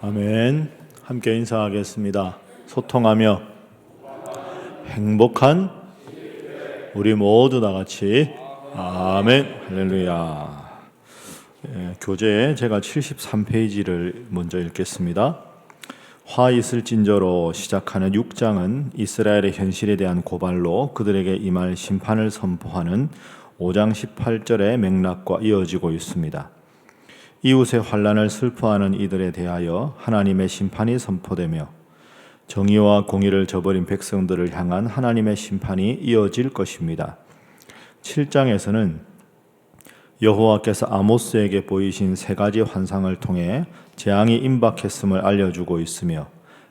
아멘. 함께 인사하겠습니다. 소통하며 행복한 우리 모두 다 같이 아멘. 할렐루야. 교재에 제가 73페이지를 먼저 읽겠습니다. 화 있을진저로 시작하는 6장은 이스라엘의 현실에 대한 고발로 그들에게 임할 심판을 선포하는 5장 18절의 맥락과 이어지고 있습니다. 이웃의 환난을 슬퍼하는 이들에 대하여 하나님의 심판이 선포되며 정의와 공의를 저버린 백성들을 향한 하나님의 심판이 이어질 것입니다. 7장에서는 여호와께서 아모스에게 보이신 세 가지 환상을 통해 재앙이 임박했음을 알려주고 있으며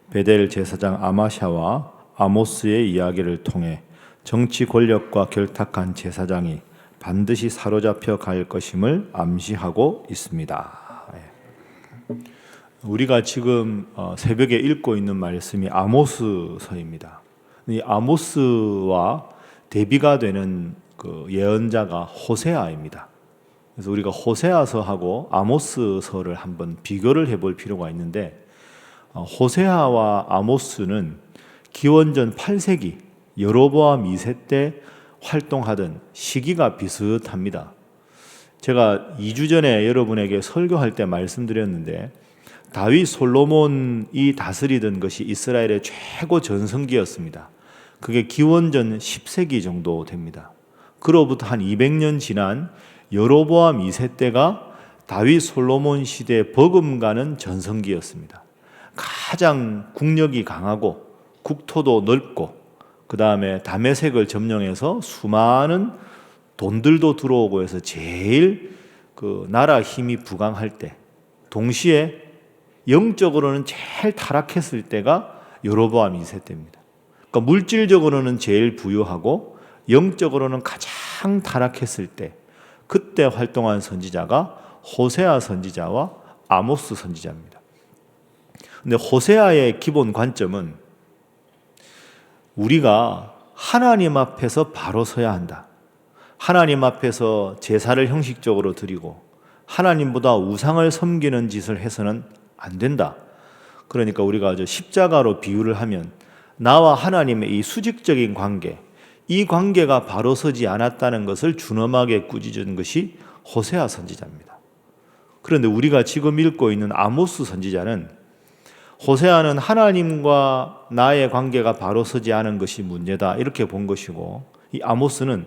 베델 제사장 아마샤와 아모스의 이야기를 통해 정치 권력과 결탁한 제사장이 반드시 사로잡혀 갈 것임을 암시하고 있습니다. 우리가 지금 새벽에 읽고 있는 말씀이 아모스서입니다. 이 아모스와 대비가 되는 그 예언자가 호세아입니다. 그래서 우리가 호세아서하고 아모스서를 한번 비교를 해볼 필요가 있는데, 호세아와 아모스는 기원전 8세기 여로보암 2세 때 활동하던 시기가 비슷합니다. 제가 2주 전에 여러분에게 설교할 때 말씀드렸는데, 다윗 솔로몬이 다스리던 것이 이스라엘의 최고 전성기였습니다. 그게 기원전 10세기 정도 됩니다. 그로부터 한 200년 지난 여로보암 2세 때가 다윗 솔로몬 시대에 버금가는 전성기였습니다. 가장 국력이 강하고 국토도 넓고 그 다음에 다메섹을 점령해서 수많은 돈들도 들어오고 해서 제일 그 나라 힘이 부강할 때, 동시에 영적으로는 제일 타락했을 때가 여로보암 2세 때입니다. 그러니까 물질적으로는 제일 부유하고 영적으로는 가장 타락했을 때, 그때 활동한 선지자가 호세아 선지자와 아모스 선지자입니다. 근데 호세아의 기본 관점은 우리가 하나님 앞에서 바로 서야 한다. 하나님 앞에서 제사를 형식적으로 드리고 하나님보다 우상을 섬기는 짓을 해서는 안 된다. 그러니까 우리가 십자가로 비유를 하면 나와 하나님의 이 수직적인 관계, 이 관계가 바로 서지 않았다는 것을 준엄하게 꾸짖은 것이 호세아 선지자입니다. 그런데 우리가 지금 읽고 있는 아모스 선지자는, 호세아는 하나님과 나의 관계가 바로 서지 않은 것이 문제다 이렇게 본 것이고, 이 아모스는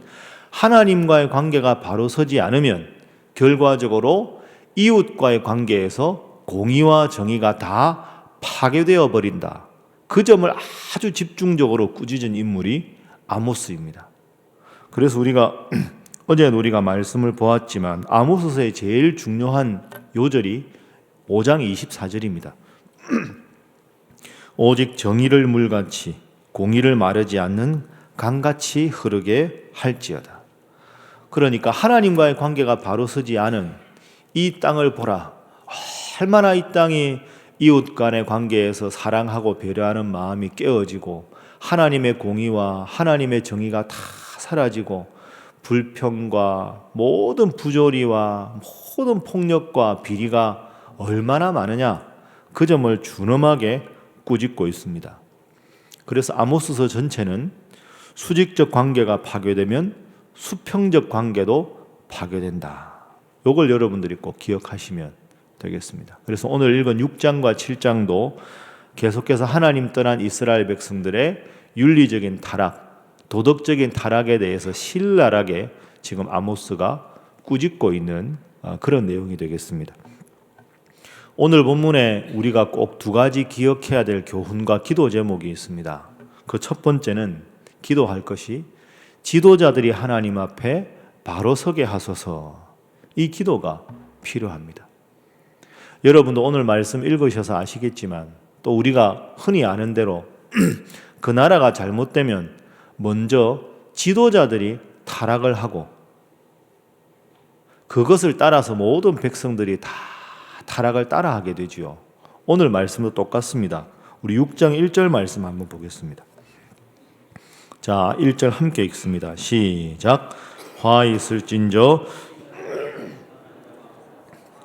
하나님과의 관계가 바로 서지 않으면 결과적으로 이웃과의 관계에서 공의와 정의가 다 파괴되어 버린다. 그 점을 아주 집중적으로 꾸짖은 인물이 아모스입니다. 그래서 어제 우리가 말씀을 보았지만 아모스서의 제일 중요한 요절이 5장 24절입니다. 오직 정의를 물같이 공의를 마르지 않는 강같이 흐르게 할지어다. 그러니까 하나님과의 관계가 바로 서지 않은 이 땅을 보라. 얼마나 이 땅이 이웃 간의 관계에서 사랑하고 배려하는 마음이 깨어지고 하나님의 공의와 하나님의 정의가 다 사라지고 불평과 모든 부조리와 모든 폭력과 비리가 얼마나 많으냐, 그 점을 준엄하게 꾸짖고 있습니다. 그래서 아모스서 전체는 수직적 관계가 파괴되면 수평적 관계도 파괴된다. 이걸 여러분들이 꼭 기억하시면 되겠습니다. 그래서 오늘 읽은 6장과 7장도 계속해서 하나님 떠난 이스라엘 백성들의 윤리적인 타락, 도덕적인 타락에 대해서 신랄하게 지금 아모스가 꾸짖고 있는 그런 내용이 되겠습니다. 오늘 본문에 우리가 꼭 두 가지 기억해야 될 교훈과 기도 제목이 있습니다. 그 첫 번째는 기도할 것이 지도자들이 하나님 앞에 바로 서게 하소서. 이 기도가 필요합니다. 여러분도 오늘 말씀 읽으셔서 아시겠지만 또 우리가 흔히 아는 대로 그 나라가 잘못되면 먼저 지도자들이 타락을 하고 그것을 따라서 모든 백성들이 다 타락을 따라하게 되지요. 오늘 말씀도 똑같습니다. 우리 6장 1절 말씀 한번 보겠습니다. 자, 1절 함께 읽습니다. 시작. 화 있을진저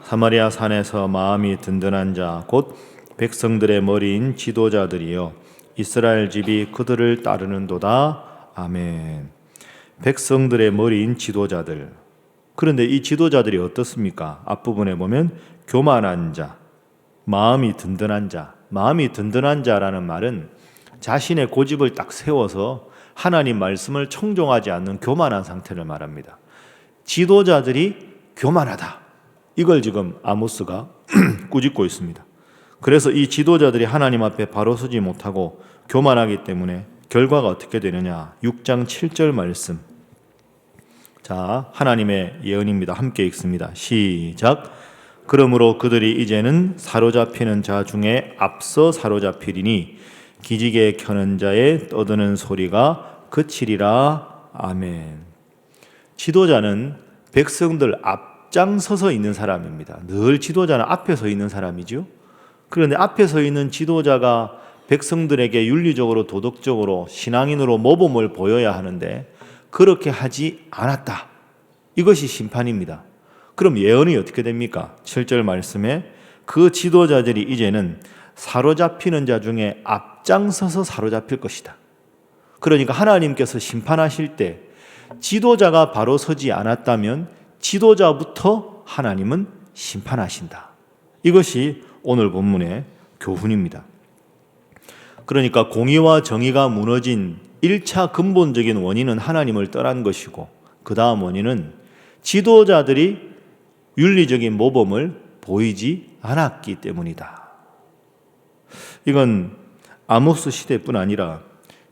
사마리아 산에서 마음이 든든한 자 곧 백성들의 머리인 지도자들이여 이스라엘 집이 그들을 따르는도다. 아멘. 백성들의 머리인 지도자들. 그런데 이 지도자들이 어떻습니까? 앞부분에 보면 교만한 자, 마음이 든든한 자. 마음이 든든한 자라는 말은 자신의 고집을 딱 세워서 하나님 말씀을 청종하지 않는 교만한 상태를 말합니다. 지도자들이 교만하다. 이걸 지금 아모스가 꾸짖고 있습니다. 그래서 이 지도자들이 하나님 앞에 바로 서지 못하고 교만하기 때문에 결과가 어떻게 되느냐? 6장 7절 말씀. 자, 하나님의 예언입니다. 함께 읽습니다. 시작. 그러므로 그들이 이제는 사로잡히는 자 중에 앞서 사로잡히리니 기지개 켜는 자의 떠드는 소리가 그치리라. 아멘. 지도자는 백성들 앞장서서 있는 사람입니다. 늘 지도자는 앞에 서 있는 사람이죠. 그런데 앞에 서 있는 지도자가 백성들에게 윤리적으로 도덕적으로 신앙인으로 모범을 보여야 하는데 그렇게 하지 않았다. 이것이 심판입니다. 그럼 예언이 어떻게 됩니까? 7절 말씀에 그 지도자들이 이제는 사로잡히는 자 중에 앞장서서 사로잡힐 것이다. 그러니까 하나님께서 심판하실 때 지도자가 바로 서지 않았다면 지도자부터 하나님은 심판하신다. 이것이 오늘 본문의 교훈입니다. 그러니까 공의와 정의가 무너진 1차 근본적인 원인은 하나님을 떠난 것이고 그 다음 원인은 지도자들이 윤리적인 모범을 보이지 않았기 때문이다. 이건 아모스 시대뿐 아니라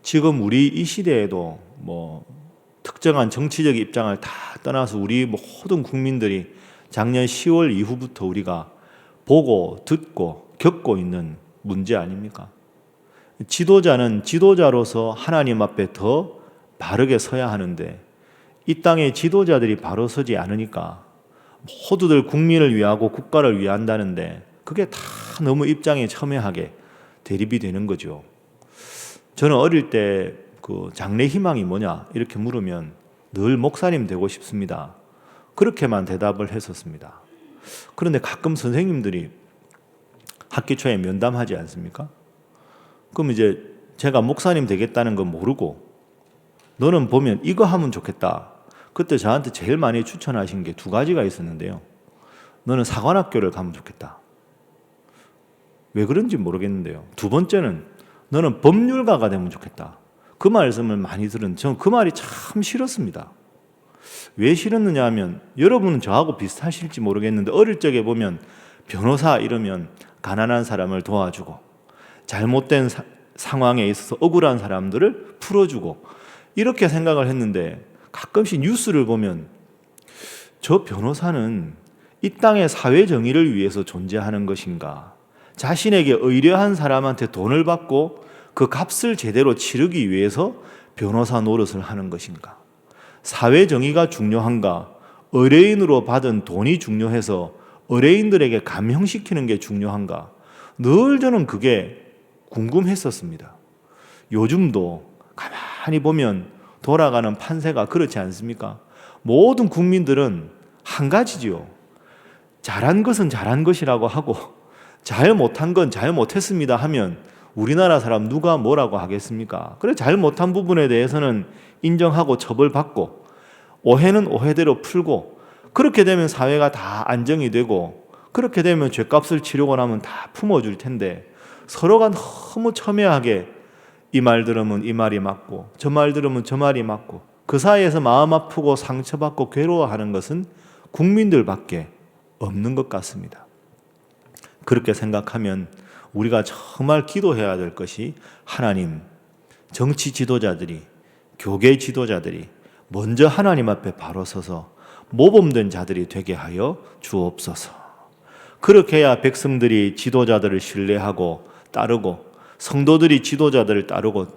지금 우리 이 시대에도 특정한 정치적 입장을 다 떠나서 우리 모든 국민들이 작년 10월 이후부터 우리가 보고 듣고 겪고 있는 문제 아닙니까? 지도자는 지도자로서 하나님 앞에 더 바르게 서야 하는데 이 땅에 지도자들이 바로 서지 않으니까 모두들 국민을 위하고 국가를 위한다는데 그게 다 너무 입장에 첨예하게 대립이 되는 거죠. 저는 어릴 때 그 장래 희망이 뭐냐 이렇게 물으면 늘 목사님 되고 싶습니다. 그렇게만 대답을 했었습니다. 그런데 가끔 선생님들이 학기 초에 면담하지 않습니까? 그럼 이제 제가 목사님 되겠다는 건 모르고 너는 보면 이거 하면 좋겠다. 그때 저한테 제일 많이 추천하신 게 2가지가 있었는데요. 너는 사관학교를 가면 좋겠다. 왜 그런지 모르겠는데요. 2번째는 너는 법률가가 되면 좋겠다. 그 말씀을 많이 들은 저는 그 말이 참 싫었습니다. 왜 싫었느냐 하면 여러분은 저하고 비슷하실지 모르겠는데 어릴 적에 보면 변호사 이러면 가난한 사람을 도와주고 잘못된 상황에 있어서 억울한 사람들을 풀어주고 이렇게 생각을 했는데 가끔씩 뉴스를 보면 저 변호사는 이 땅의 사회 정의를 위해서 존재하는 것인가? 자신에게 의뢰한 사람한테 돈을 받고 그 값을 제대로 치르기 위해서 변호사 노릇을 하는 것인가? 사회 정의가 중요한가? 의뢰인으로 받은 돈이 중요해서 의뢰인들에게 감형시키는 게 중요한가? 늘 저는 그게 궁금했었습니다. 요즘도 가만히 보면 돌아가는 판세가 그렇지 않습니까? 모든 국민들은 한 가지지요. 잘한 것은 잘한 것이라고 하고 잘 못한 건 잘 못했습니다 하면 우리나라 사람 누가 뭐라고 하겠습니까? 그래 잘 못한 부분에 대해서는 인정하고 처벌받고 오해는 오해대로 풀고 그렇게 되면 사회가 다 안정이 되고 그렇게 되면 죗값을 치르고 나면 다 품어줄 텐데 서로가 너무 첨예하게 이 말 들으면 이 말이 맞고 저 말 들으면 저 말이 맞고 그 사이에서 마음 아프고 상처받고 괴로워하는 것은 국민들밖에 없는 것 같습니다. 그렇게 생각하면 우리가 정말 기도해야 될 것이 하나님, 정치 지도자들이, 교계 지도자들이 먼저 하나님 앞에 바로 서서 모범된 자들이 되게 하여 주옵소서. 그렇게 해야 백성들이 지도자들을 신뢰하고 따르고 성도들이 지도자들을 따르고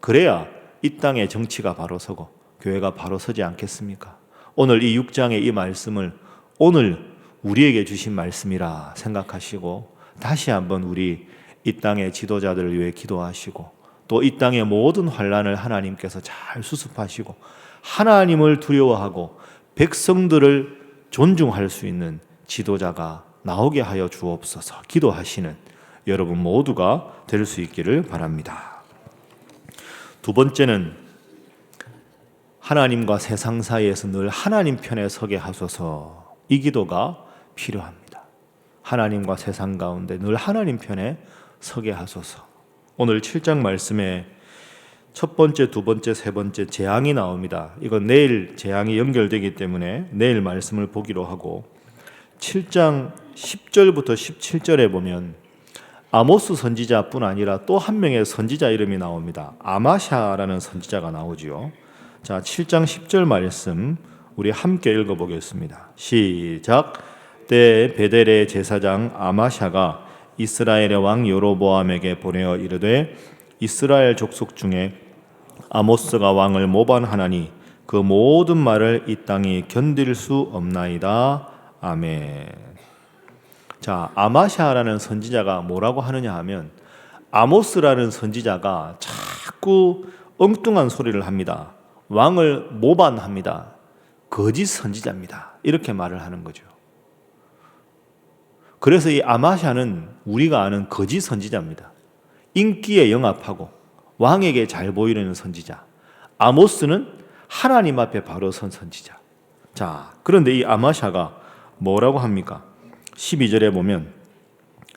그래야 이 땅의 정치가 바로 서고 교회가 바로 서지 않겠습니까? 오늘 이 6장의 이 말씀을 오늘 우리에게 주신 말씀이라 생각하시고 다시 한번 우리 이 땅의 지도자들을 위해 기도하시고 또 이 땅의 모든 환난을 하나님께서 잘 수습하시고 하나님을 두려워하고 백성들을 존중할 수 있는 지도자가 나오게 하여 주옵소서. 기도하시는 여러분 모두가 될 수 있기를 바랍니다. 두 번째는 하나님과 세상 사이에서 늘 하나님 편에 서게 하소서. 이 기도가 필요합니다. 하나님과 세상 가운데 늘 하나님 편에 서게 하소서. 오늘 7장 말씀에 첫 번째, 두 번째, 세 번째 재앙이 나옵니다. 이건 내일 재앙이 연결되기 때문에 내일 말씀을 보기로 하고, 7장 10절부터 17절에 보면 아모스 선지자뿐 아니라 또 한 명의 선지자 이름이 나옵니다. 아마샤라는 선지자가 나오지요. 자, 7장 10절 말씀 우리 함께 읽어보겠습니다. 시작. 때 베델의 제사장 아마샤가 이스라엘의 왕 여로보암에게 보내어 이르되 이스라엘 족속 중에 아모스가 왕을 모반하나니 그 모든 말을 이 땅이 견딜 수 없나이다. 아멘. 자, 아마샤라는 선지자가 뭐라고 하느냐 하면, 아모스라는 선지자가 자꾸 엉뚱한 소리를 합니다. 왕을 모반합니다. 거짓 선지자입니다. 이렇게 말을 하는 거죠. 그래서 이 아마샤는 우리가 아는 거짓 선지자입니다. 인기에 영합하고 왕에게 잘 보이려는 선지자. 아모스는 하나님 앞에 바로 선 선지자. 자, 그런데 이 아마샤가 뭐라고 합니까? 12절에 보면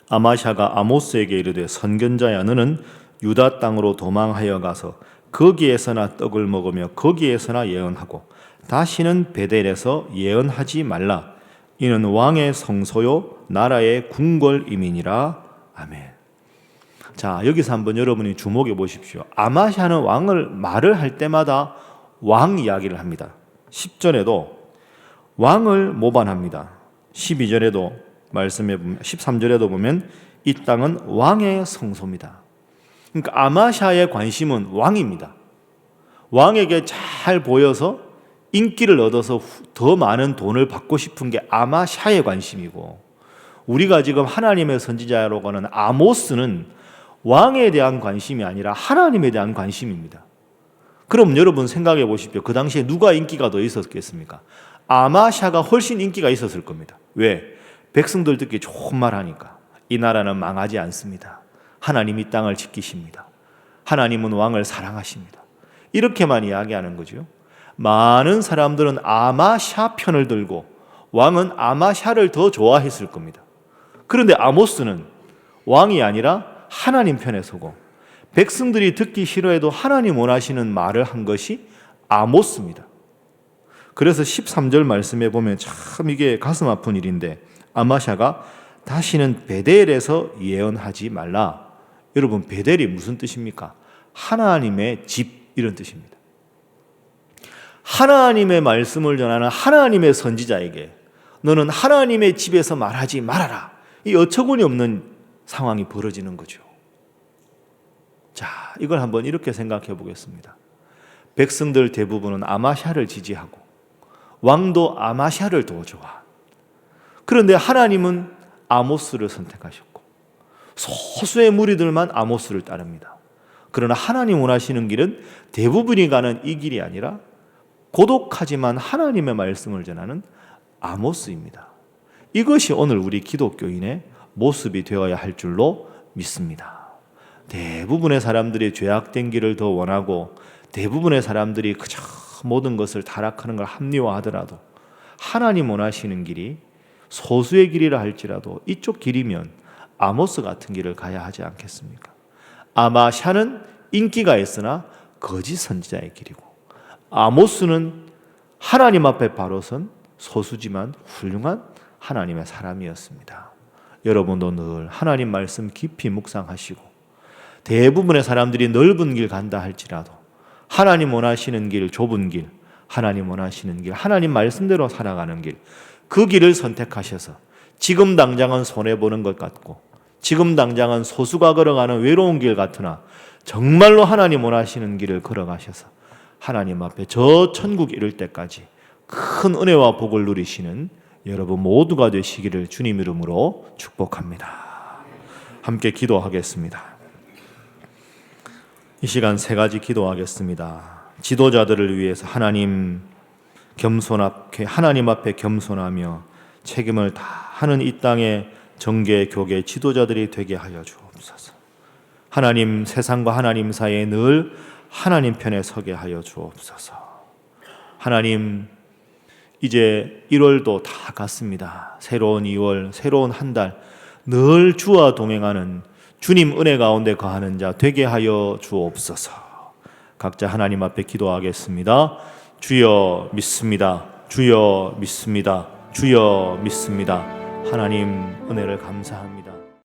아마샤가 아모스에게 이르되 선견자야, 너는 유다 땅으로 도망하여 가서 거기에서나 떡을 먹으며 거기에서나 예언하고 다시는 베델에서 예언하지 말라. 이는 왕의 성소요 나라의 궁궐임이니라. 아멘. 자, 여기서 한번 여러분이 주목해 보십시오. 아마샤는 말을 할 때마다 왕 이야기를 합니다. 10절에도 왕을 모반합니다. 12절에도 말씀해 보면, 13절에도 보면 이 땅은 왕의 성소입니다. 그러니까 아마샤의 관심은 왕입니다. 왕에게 잘 보여서 인기를 얻어서 더 많은 돈을 받고 싶은 게 아마샤의 관심이고, 우리가 지금 하나님의 선지자라고 하는 아모스는 왕에 대한 관심이 아니라 하나님에 대한 관심입니다. 그럼 여러분 생각해 보십시오. 그 당시에 누가 인기가 더 있었겠습니까? 아마샤가 훨씬 인기가 있었을 겁니다. 왜? 백성들 듣기 좋은 말 하니까. 이 나라는 망하지 않습니다. 하나님이 땅을 지키십니다. 하나님은 왕을 사랑하십니다. 이렇게만 이야기하는 거죠. 많은 사람들은 아마샤 편을 들고 왕은 아마샤를 더 좋아했을 겁니다. 그런데 아모스는 왕이 아니라 하나님 편에 서고, 백성들이 듣기 싫어해도 하나님 원하시는 말을 한 것이 아모스입니다. 그래서 13절 말씀에 보면 참 이게 가슴 아픈 일인데, 아마샤가 다시는 베델에서 예언하지 말라. 여러분, 베델이 무슨 뜻입니까? 하나님의 집, 이런 뜻입니다. 하나님의 말씀을 전하는 하나님의 선지자에게 너는 하나님의 집에서 말하지 말아라. 이 어처구니 없는 상황이 벌어지는 거죠. 자, 이걸 한번 이렇게 생각해 보겠습니다. 백성들 대부분은 아마샤를 지지하고 왕도 아마샤를 더 좋아. 그런데 하나님은 아모스를 선택하셨고 소수의 무리들만 아모스를 따릅니다. 그러나 하나님 원하시는 길은 대부분이 가는 이 길이 아니라 고독하지만 하나님의 말씀을 전하는 아모스입니다. 이것이 오늘 우리 기독교인의 모습이 되어야 할 줄로 믿습니다. 대부분의 사람들이 죄악된 길을 더 원하고 대부분의 사람들이 그저 모든 것을 타락하는 걸 합리화하더라도 하나님 원하시는 길이 소수의 길이라 할지라도 이쪽 길이면 아모스 같은 길을 가야 하지 않겠습니까? 아마샤는 인기가 있으나 거짓 선지자의 길이고, 아모스는 하나님 앞에 바로 선 소수지만 훌륭한 하나님의 사람이었습니다. 여러분도 늘 하나님 말씀 깊이 묵상하시고 대부분의 사람들이 넓은 길 간다 할지라도 하나님 원하시는 길, 좁은 길, 하나님 원하시는 길, 하나님 말씀대로 살아가는 길, 그 길을 선택하셔서 지금 당장은 손해보는 것 같고 지금 당장은 소수가 걸어가는 외로운 길 같으나 정말로 하나님 원하시는 길을 걸어가셔서 하나님 앞에 저 천국 이룰 때까지 큰 은혜와 복을 누리시는 여러분 모두가 되시기를 주님 이름으로 축복합니다. 함께 기도하겠습니다. 이 시간 세 가지 기도하겠습니다. 지도자들을 위해서 하나님 앞에 겸손하며 책임을 다하는 이 땅의 정계 교계 지도자들이 되게 하여 주옵소서. 하나님, 세상과 하나님 사이에 늘 하나님 편에 서게 하여 주옵소서. 하나님, 이제 1월도 다 갔습니다. 새로운 2월, 새로운 한 달, 늘 주와 동행하는 주님 은혜 가운데 거하는 자 되게 하여 주옵소서. 각자 하나님 앞에 기도하겠습니다. 주여 믿습니다. 주여 믿습니다. 주여 믿습니다. 하나님 은혜를 감사합니다.